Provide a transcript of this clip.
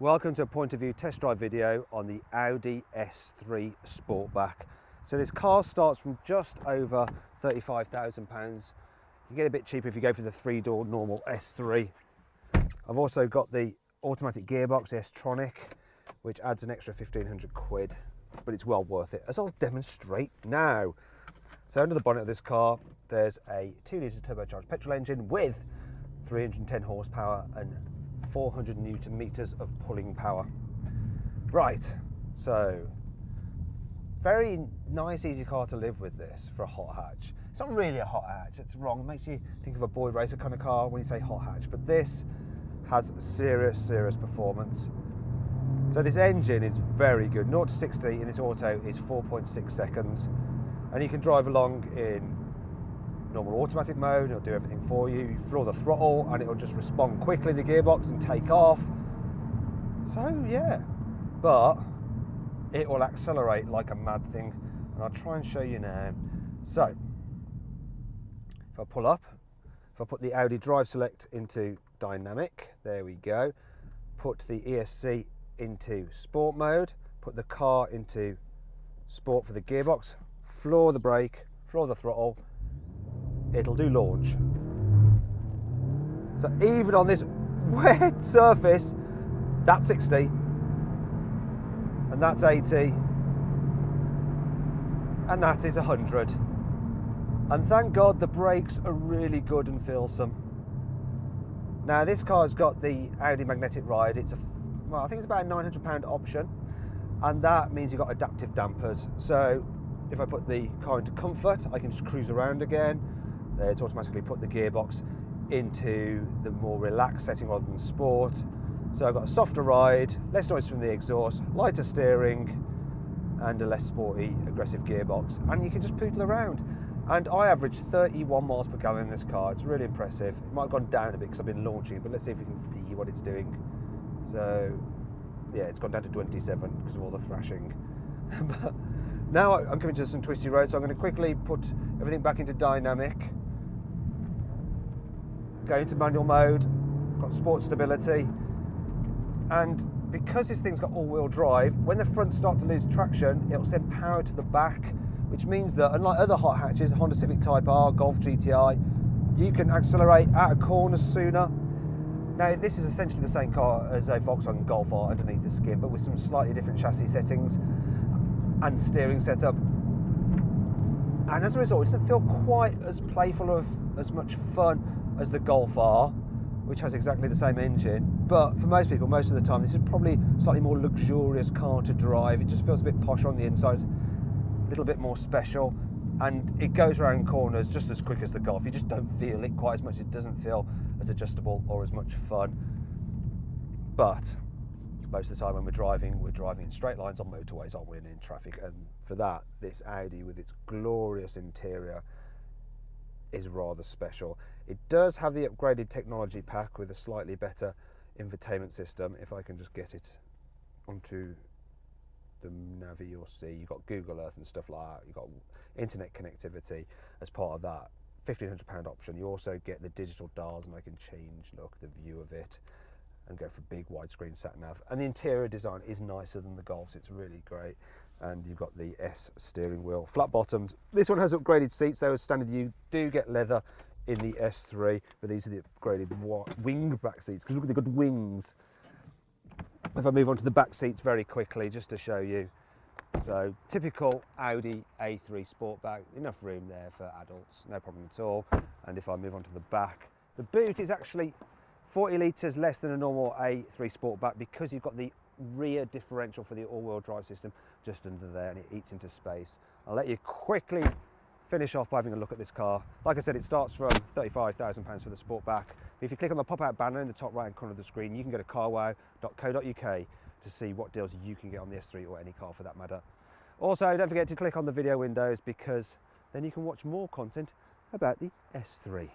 Welcome to a point of view test drive video on the Audi S3 Sportback. So this car starts from just over £35,000. You get a bit cheaper if you go for the 3-door normal S3. I've also got the automatic gearbox, the S-Tronic, which adds an extra 1,500 quid, but it's well worth it, as I'll demonstrate now. So under the bonnet of this car, there's a 2-litre turbocharged petrol engine with 310 horsepower and 400 newton meters of pulling power. Right, so very nice, easy car to live with this for a hot hatch. It's not really a hot hatch, it's wrong. It makes you think of a boy racer kind of car when you say hot hatch, but this has serious performance. So this engine is very good. 0 to 60 in this auto is 4.6 seconds, and you can drive along in normal automatic mode. It'll do everything for you. You floor the throttle and it'll just respond quickly, the gearbox, and take off. So yeah, but it will accelerate like a mad thing, and I'll try and show you now. So if I pull up, if I put the Audi Drive Select into dynamic, there we go. Put the ESC into sport mode, put the car into sport for the gearbox, floor the brake, floor the throttle, it'll do launch. So even on this wet surface, that's 60, and that's 80, and that is 100. And thank God the brakes are really good and feelsome. Now this car's got the Audi magnetic ride. It's I think it's about a £900 option, and that means you've got adaptive dampers. So if I put the car into comfort, I can just cruise around again. It's automatically put the gearbox into the more relaxed setting rather than sport. So I've got a softer ride, less noise from the exhaust, lighter steering, and a less sporty, aggressive gearbox. And you can just poodle around. And I averaged 31 miles per gallon in this car. It's really impressive. It might have gone down a bit because I've been launching it, but let's see if we can see what it's doing. So yeah, it's gone down to 27 because of all the thrashing. But now I'm coming to some twisty roads, so I'm going to quickly put everything back into dynamic. Go into manual mode, got sport stability, and because this thing's got all-wheel drive, when the fronts start to lose traction, it'll send power to the back, which means that unlike other hot hatches, Honda Civic Type R, Golf GTI, you can accelerate out of corners sooner. Now this is essentially the same car as a Volkswagen Golf R underneath the skin, but with some slightly different chassis settings and steering setup. And as a result, it doesn't feel quite as playful or as much fun as the Golf R, which has exactly the same engine. But for most people, most of the time, this is probably a slightly more luxurious car to drive. It just feels a bit posh on the inside, a little bit more special, and it goes around corners just as quick as the Golf. You just don't feel it quite as much. It doesn't feel as adjustable or as much fun. But most of the time when we're driving in straight lines on motorways, aren't we, and in traffic. And for that, this Audi with its glorious interior is rather special. It does have the upgraded technology pack with a slightly better infotainment system. If I can just get it onto the Navi, you'll see you've got Google Earth and stuff like that. You've got internet connectivity as part of that £1,500 option. You also get the digital dials, and I can change the view of it and go for big widescreen sat nav. And the interior design is nicer than the Golf's. It's really great. And you've got the S steering wheel, flat bottoms. This one has upgraded seats. They were standard. You do get leather in the S3, but these are the upgraded wing back seats, because look at the good wings. If I move on to the back seats very quickly, just to show you. So typical Audi A3 Sportback, enough room there for adults, no problem at all. And if I move on to the back, the boot is actually 40 litres less than a normal A3 Sportback, because you've got the rear differential for the all-wheel drive system just under there, and it eats into space. I'll let you quickly finish off by having a look at this car. Like I said, it starts from £35,000 for the Sportback. If you click on the pop-out banner in the top right-hand corner of the screen, you can go to carwow.co.uk to see what deals you can get on the S3 or any car for that matter. Also, don't forget to click on the video windows, because then you can watch more content about the S3.